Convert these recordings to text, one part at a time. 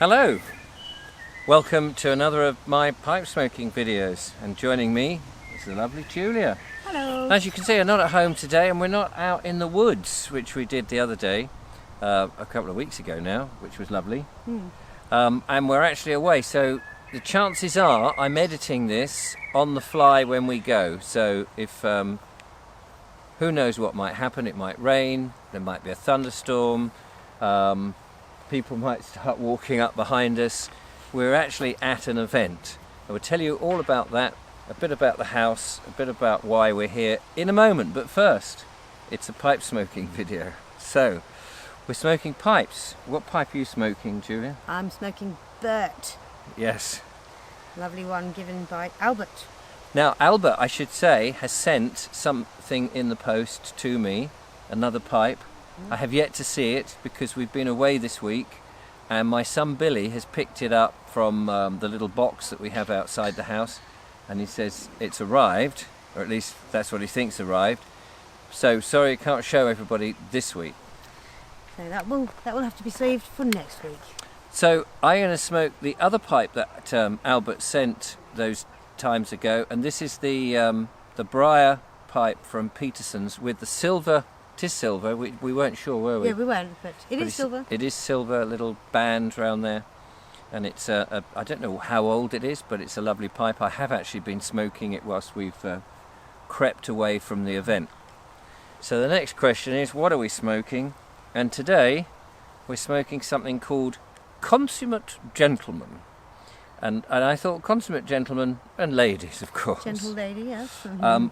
Hello! Welcome to another of my pipe smoking videos, and joining me is the lovely Julia. Hello! As you can see, I'm not at home today and we're not out in the woods, which we did the other day, a couple of weeks ago now, which was lovely. And we're actually away, so the chances are I'm editing this on the fly when we go. So if, who knows what might happen, it might rain, there might be a thunderstorm, people might start walking up behind us. We're actually at an event. I will tell you all about that, a bit about the house, a bit about why we're here in a moment. But first, it's a pipe smoking video. So, we're smoking pipes. What pipe are you smoking, Julia? I'm smoking Bert. Yes. Lovely one given by Albert. Now, Albert, I should say, has sent something in the post to me, another pipe. I have yet to see it because we've been away this week, and my son Billy has picked it up from the little box that we have outside the house, and he says it's arrived, or at least that's what he thinks arrived. So sorry I can't show everybody this week. So that will have to be saved for next week. So I'm going to smoke the other pipe that Albert sent those times ago, and this is the Briar pipe from Peterson's with the silver. It is silver. We weren't sure, were we? Yeah, we weren't, but it is silver. It is silver, a little band round there. And it's, I don't know how old it is, but it's a lovely pipe. I have actually been smoking it whilst we've crept away from the event. So the next question is, what are we smoking? And today, we're smoking something called Consummate Gentleman. And I thought Consummate Gentleman, and ladies of course, Gentle lady, yes.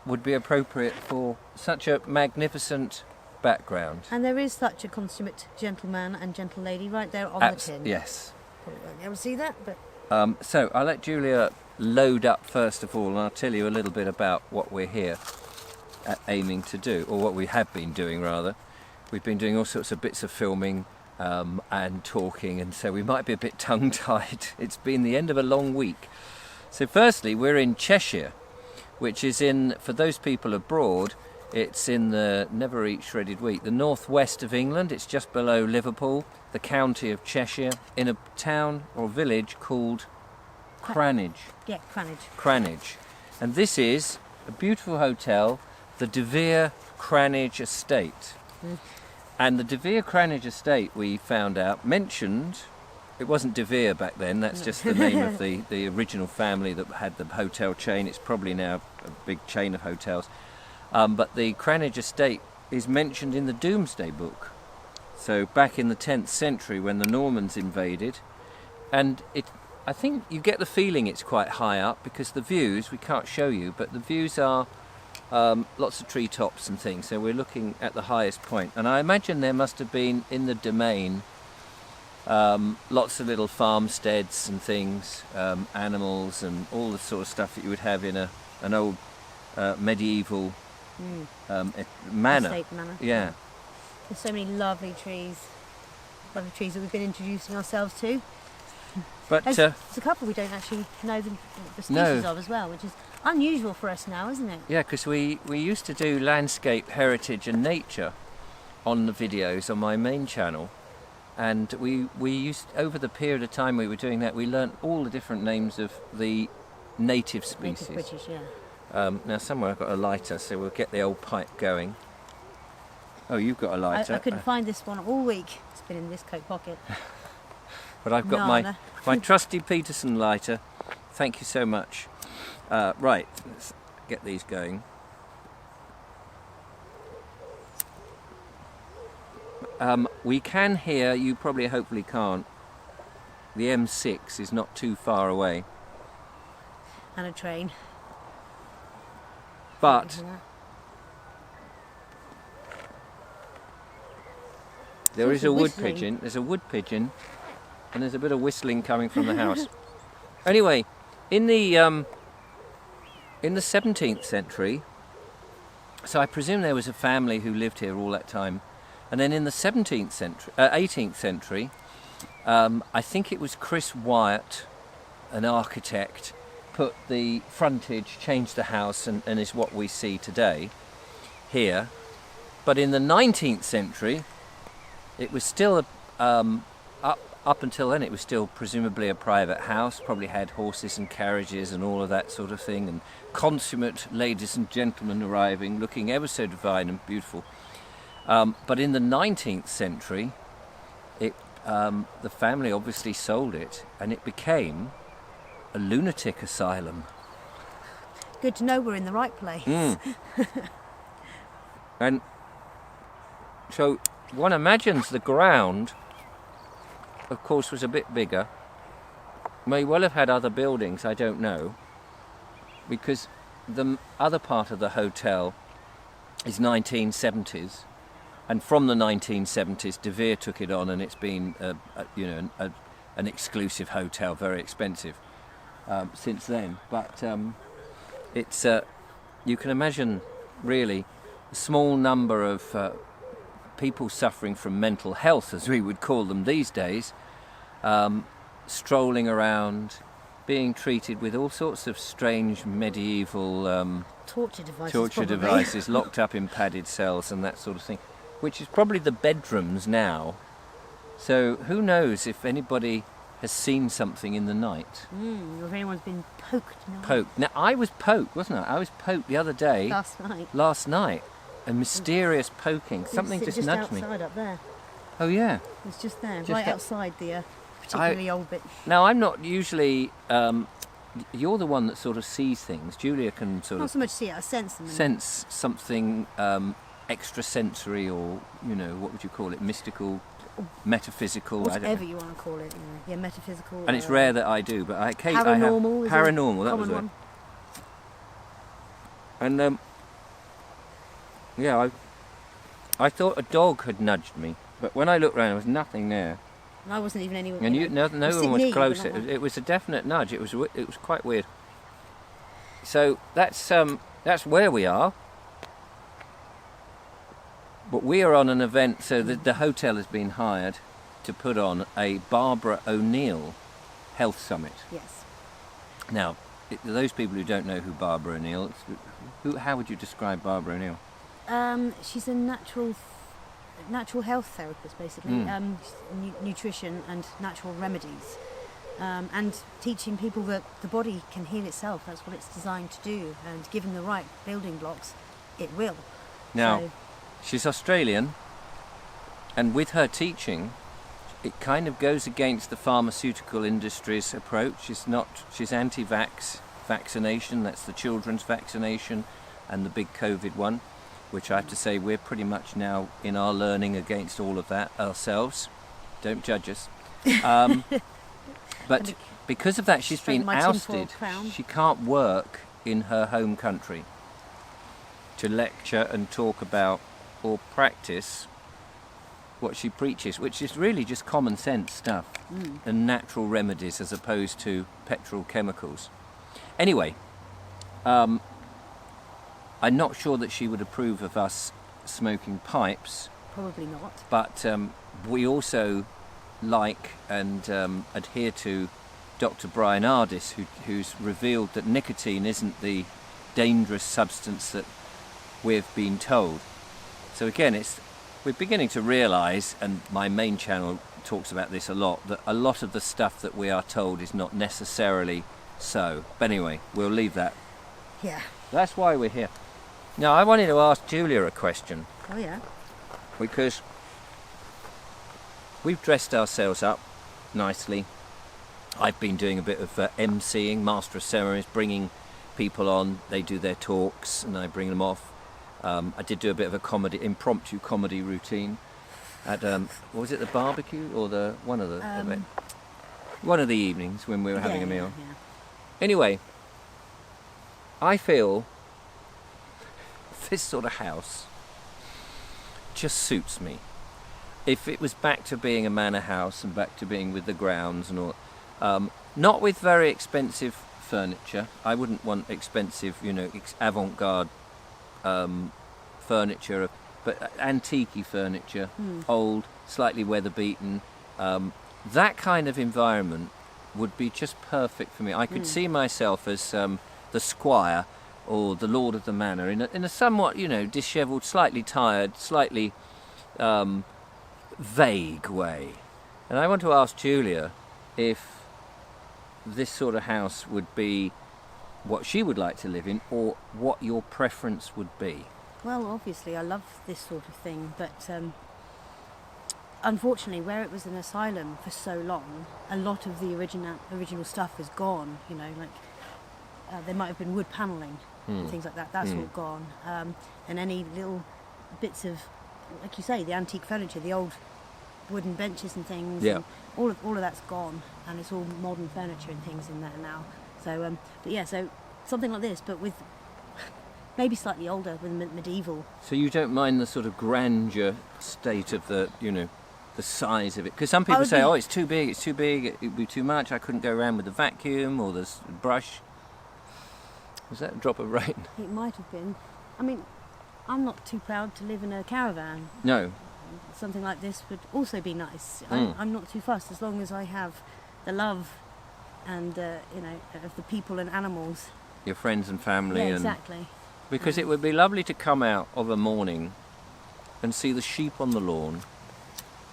would be appropriate for such a magnificent background. And there is such a consummate gentleman and gentle lady right there on the tin. Yes. Probably won't be able to see that, but... So I'll let Julia load up first of all, and I'll tell you a little bit about what we're here aiming to do, or what we have been doing rather. We've been doing all sorts of bits of filming and talking, and so we might be a bit tongue-tied. It's been the end of a long week. So firstly, we're in Cheshire, which is in, for those people abroad, it's in the, never eat shredded wheat, the northwest of England. It's just below Liverpool, the county of Cheshire, in a town or village called Cranage. Yeah, Cranage. Cranage. And this is a beautiful hotel, the De Vere Cranage Estate. And the De Vere Cranage Estate, we found out, mentioned, it wasn't De Vere back then, that's just the name of the original family that had the hotel chain. It's probably now a big chain of hotels. But the Cranage Estate is mentioned in the Domesday Book. So back in the 10th century when the Normans invaded. And I think you get the feeling it's quite high up because the views, we can't show you, but the views are lots of treetops and things. So we're looking at the highest point. And I imagine there must have been in the domain lots of little farmsteads and things, animals and all the sort of stuff that you would have in an old medieval manor. Estate manor. Yeah. There's so many lovely trees that we've been introducing ourselves to. But There's a couple we don't actually know the species of as well, which is unusual for us now, isn't it? yeah, because we used to do landscape, heritage and nature on the videos on my main channel, and we used, over the period of time we were doing that, we learnt all the different names of the native species. Native British, yeah. Now somewhere I've got a lighter, so we'll get the old pipe going. Oh, you've got a lighter. I couldn't find this one all week. It's been in this coat pocket. But I've got my trusty Peterson lighter. Thank you so much. Right, let's get these going. We can hear, you probably hopefully can't, the M6 is not too far away. And a train. But there is a wood pigeon. There's a wood pigeon, and there's a bit of whistling coming from the house. Anyway, in the 17th century, so I presume there was a family who lived here all that time, and then in the 18th century, I think it was Chris Wyatt, an architect, put the frontage, changed the house, and is what we see today here. But in the 19th century, it was still up up until then, it was still presumably a private house, probably had horses and carriages and all of that sort of thing, and consummate ladies and gentlemen arriving, looking ever so divine and beautiful. But in the 19th century, the family obviously sold it, and it became a lunatic asylum. Good to know we're in the right place. And so one imagines the ground, of course, was a bit bigger. May well have had other buildings, I don't know, because the other part of the hotel is 1970s, and from the 1970s, De Vere took it on, and it's been, an exclusive hotel, very expensive since then. But it's you can imagine, really, a small number of people suffering from mental health, as we would call them these days, strolling around, being treated with all sorts of strange medieval torture devices, locked up in padded cells and that sort of thing, which is probably the bedrooms now. So who knows if anybody has seen something in the night. Or if anyone's been poked. Poked. Now, I was poked, wasn't I? I was poked the other day. Last night. A mysterious poking. Something just nudged me. Just outside up there. Oh, yeah. It's just there, right outside the particularly old bit. Now, I'm not usually... you're the one that sort of sees things. Julia can sort of... Not so much see it, I sense them. Sense something extrasensory, or, what would you call it? Mystical, metaphysical, whatever you want to call it. Yeah, metaphysical. And it's rare that I do, but paranormal. Paranormal, that was it. One. And yeah, I thought a dog had nudged me, but when I looked round, there was nothing there. And I wasn't even anywhere. And no one was close. It was a definite nudge. It was quite weird. So that's where we are. But we are on an event, so the hotel has been hired to put on a Barbara O'Neill Health Summit. Yes. Now, those people who don't know who Barbara O'Neill is, how would you describe Barbara O'Neill? She's a natural health therapist, basically. Nutrition and natural remedies, and teaching people that the body can heal itself. That's what it's designed to do, and given the right building blocks, it will. Now, she's Australian, and with her teaching, it kind of goes against the pharmaceutical industry's approach. She's anti-vax vaccination. That's the children's vaccination and the big COVID one, which I have to say we're pretty much now in our learning against all of that ourselves. Don't judge us. But because of that, she's been ousted. She can't work in her home country to lecture and talk about or practice what she preaches, which is really just common sense stuff and natural remedies as opposed to petrochemicals. Anyway, I'm not sure that she would approve of us smoking pipes. Probably not. But we also like and adhere to Dr. Brian Ardis, who's revealed that nicotine isn't the dangerous substance that we've been told. So again, we're beginning to realise, and my main channel talks about this a lot, that a lot of the stuff that we are told is not necessarily so. But anyway, we'll leave that. Yeah. That's why we're here. Now, I wanted to ask Julia a question. Oh, yeah? Because we've dressed ourselves up nicely. I've been doing a bit of MCing, Master of Ceremonies, bringing people on. They do their talks and I bring them off. I did do a bit of a impromptu comedy routine at what was it, the barbecue or one of the evenings when we were having a meal. Yeah. Anyway, I feel this sort of house just suits me. If it was back to being a manor house and back to being with the grounds and all, not with very expensive furniture. I wouldn't want expensive, avant-garde furniture, but antique furniture, old, slightly weather-beaten. That kind of environment would be just perfect for me. I could see myself as the squire or the lord of the manor in a somewhat, dishevelled, slightly tired, slightly vague way. And I want to ask Julia if this sort of house would be what she would like to live in, or what your preference would be. Well, obviously, I love this sort of thing, but unfortunately, where it was an asylum for so long, a lot of the original stuff is gone. You know, like there might have been wood panelling and things like that. That's all gone, and any little bits of, like you say, the antique furniture, the old wooden benches and things. Yeah. And all of that's gone, and it's all modern furniture and things in there now. So, but yeah, so something like this, but with maybe slightly older, with medieval. So you don't mind the sort of grandeur state of the, the size of it? Because some people say, it's too big, it'd be too much, I couldn't go around with the vacuum or the brush. Was that a drop of rain? It might have been. I mean, I'm not too proud to live in a caravan. No. Something like this would also be nice. I'm not too fussed, as long as I have the love and of the people and animals. Your friends and family. Yeah, and exactly. Because it would be lovely to come out of a morning and see the sheep on the lawn,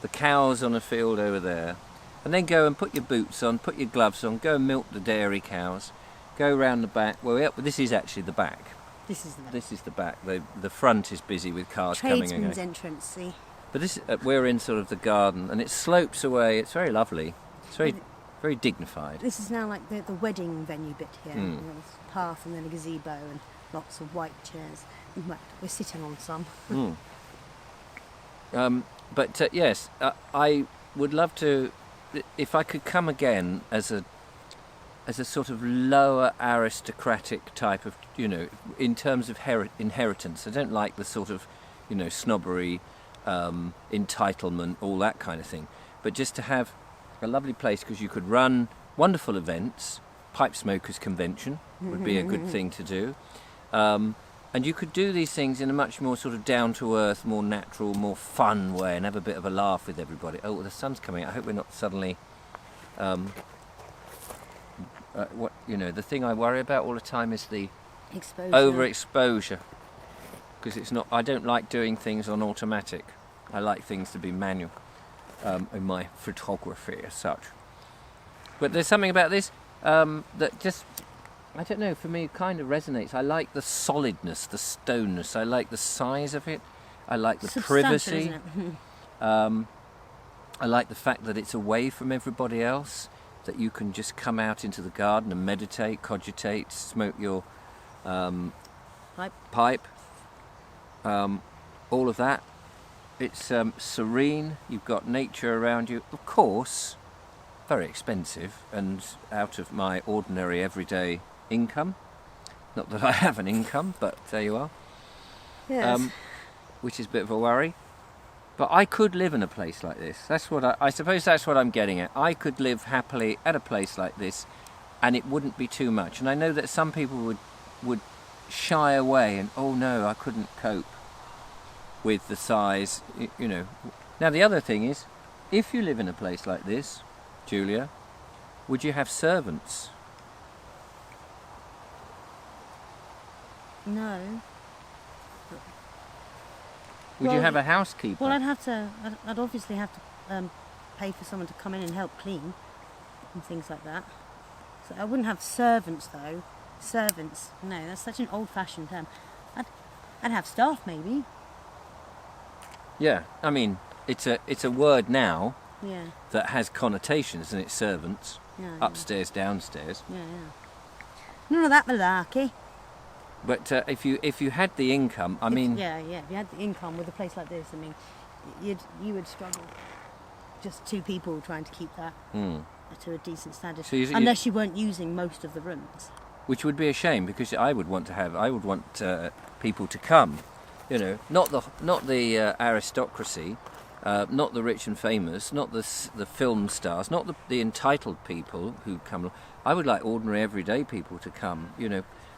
the cows on a field over there, and then go and put your boots on, put your gloves on, go and milk the dairy cows, go round the back. Well, this is actually the back. This is the back. This is the back. The front is busy with cars coming and Tradesman's going. entrance, see. But this, we're in sort of the garden, and it slopes away. It's very lovely. It's very dignified. This is now like the wedding venue bit here. You know, there's a path and then a gazebo and lots of white chairs. In fact, we're sitting on some. But yes, I would love to, if I could come again as a sort of lower aristocratic type of, in terms of inheritance. I don't like the sort of, snobbery, entitlement, all that kind of thing. But just to have a lovely place, because you could run wonderful events. Pipe Smokers Convention would be a good thing to do. And you could do these things in a much more sort of down-to-earth, more natural, more fun way, and have a bit of a laugh with everybody. Oh, the sun's coming out. I hope we're not suddenly... the thing I worry about all the time is the Exposure. overexposure. Because it's not... I don't like doing things on automatic. I like things to be manual in my photography as such. But there's something about this that just... I don't know, for me it kind of resonates. I like the solidness, the stoneness. I like the size of it. I like the privacy. Isn't it? I like the fact that it's away from everybody else, that you can just come out into the garden and meditate, cogitate, smoke your pipe. All of that. It's serene. You've got nature around you. Of course, very expensive and out of my ordinary everyday income. Not that I have an income, but there you are. Yes. Which is a bit of a worry. But I could live in a place like this. That's what I suppose that's what I'm getting at. I could live happily at a place like this, and it wouldn't be too much. And I know that some people would shy away and, oh no, I couldn't cope with the size, Now the other thing is, if you live in a place like this, Julia, would you have servants? No. Would you have a housekeeper? Well, I'd obviously have to pay for someone to come in and help clean and things like that. So I wouldn't have servants though. Servants, no, that's such an old-fashioned term. I'd have staff maybe. Yeah, I mean, it's a word now Yeah. that has connotations, and it's servants, Yeah. upstairs, downstairs. Yeah. None of that malarkey. But if you had the income, I mean, Yeah. If you had the income with a place like this, I mean, you would struggle. Just two people trying to keep that to a decent standard, So unless you weren't using most of the rooms. which would be a shame, because I would want people to come, not the aristocracy, not the rich and famous, not the film stars, not the entitled people who come. I would like ordinary everyday people to come,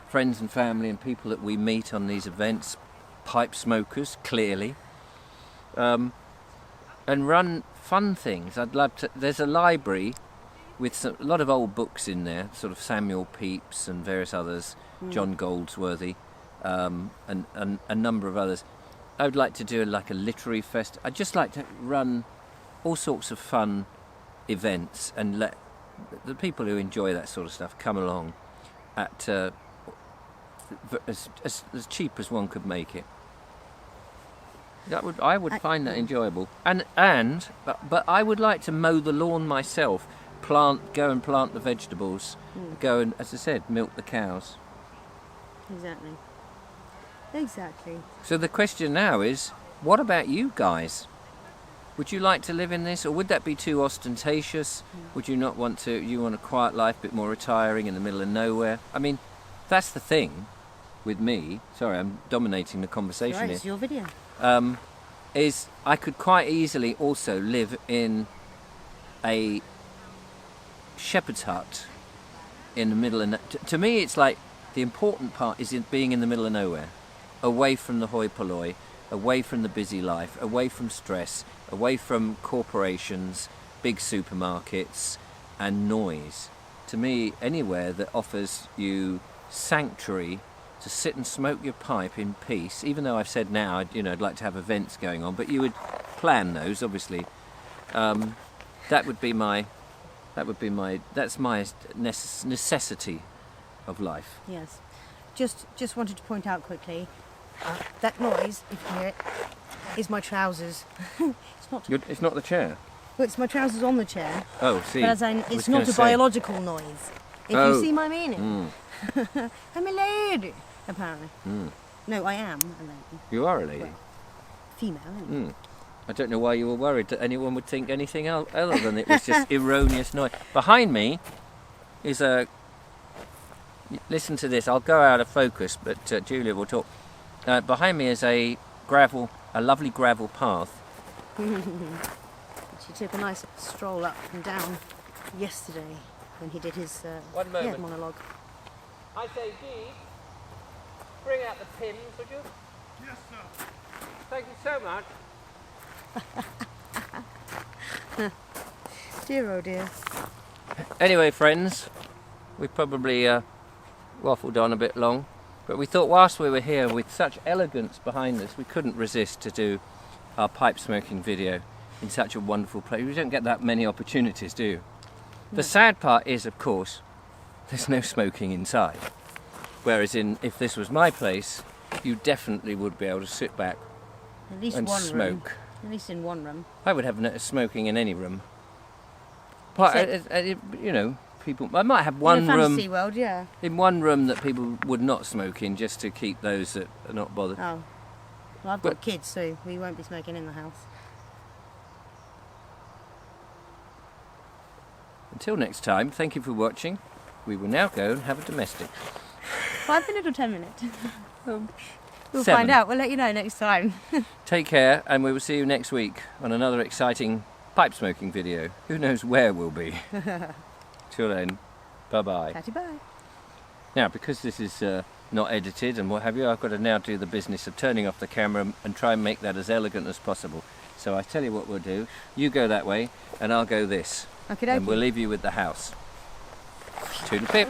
friends and family and people that we meet on these events, pipe smokers, clearly, and run fun things. I'd love to. There's a library with a lot of old books in there, sort of Samuel Pepys and various others, John Goldsworthy, and a number of others. I would like to do like a literary fest. I'd just like to run all sorts of fun events and let the people who enjoy that sort of stuff come along at as cheap as one could make it. I would find that enjoyable, but I would like to mow the lawn myself, go and plant the vegetables, go and, as I said, milk the cows. Exactly. So the question now is, what about you guys? Would you like to live in this, or would that be too ostentatious? Would you not want to? You want a quiet life, a bit more retiring in the middle of nowhere? I mean, that's the thing with me. Sorry, I'm dominating the conversation Right, here. it's your video. Is I could quite easily also live in a shepherd's hut in the middle of... To me, it's like the important part is being in the middle of nowhere, away from the hoi polloi, away from the busy life, away from stress, away from corporations, big supermarkets and noise. To me, anywhere that offers you sanctuary to sit and smoke your pipe in peace, even though I've said now, I'd like to have events going on, but you would plan those, obviously. That's my necessity of life. Yes. Just wanted to point out quickly, that noise, if you hear it, is my trousers. It's not the chair. Well, it's my trousers on the chair. Oh, see. But as in, it's not a biological noise. If you see my meaning. I'm a lady, apparently. No, I am a lady. You are a lady. Well, female, anyway. I don't know why you were worried that anyone would think anything other than it was just erroneous noise. Behind me is a... Listen to this. I'll go out of focus, but Julia will talk. Behind me is a lovely gravel path. She took a nice stroll up and down yesterday when he did his monologue. I say, Dee, bring out the pins, would you? Yes, sir. Thank you so much. Dear oh dear. Anyway, friends, we probably waffled on a bit long, but we thought whilst we were here with such elegance behind us, we couldn't resist to do our pipe smoking video in such a wonderful place. We don't get that many opportunities, do you? No. The sad part is, of course, there's no smoking inside. Whereas if this was my place, you definitely would be able to sit back and smoke. Room. At least in one room. I would have smoking in any room. But people. I might have one in a room. Fantasy world, yeah. In one room that people would not smoke in, just to keep those that are not bothered. Oh, well, I've got kids, so we won't be smoking in the house. Until next time, thank you for watching. We will now go and have a domestic. 5 minutes or 10 minutes? We'll 7. find out. We'll let you know next time. Take care, and we will see you next week on another exciting pipe smoking video. Who knows where we'll be. Till then, bye-bye. Catty bye. Now, because this is not edited and what have you, I've got to now do the business of turning off the camera and try and make that as elegant as possible. So I tell you what we'll do. You go that way, and I'll go this. Okay, and we'll leave you with the house. Toodle pip.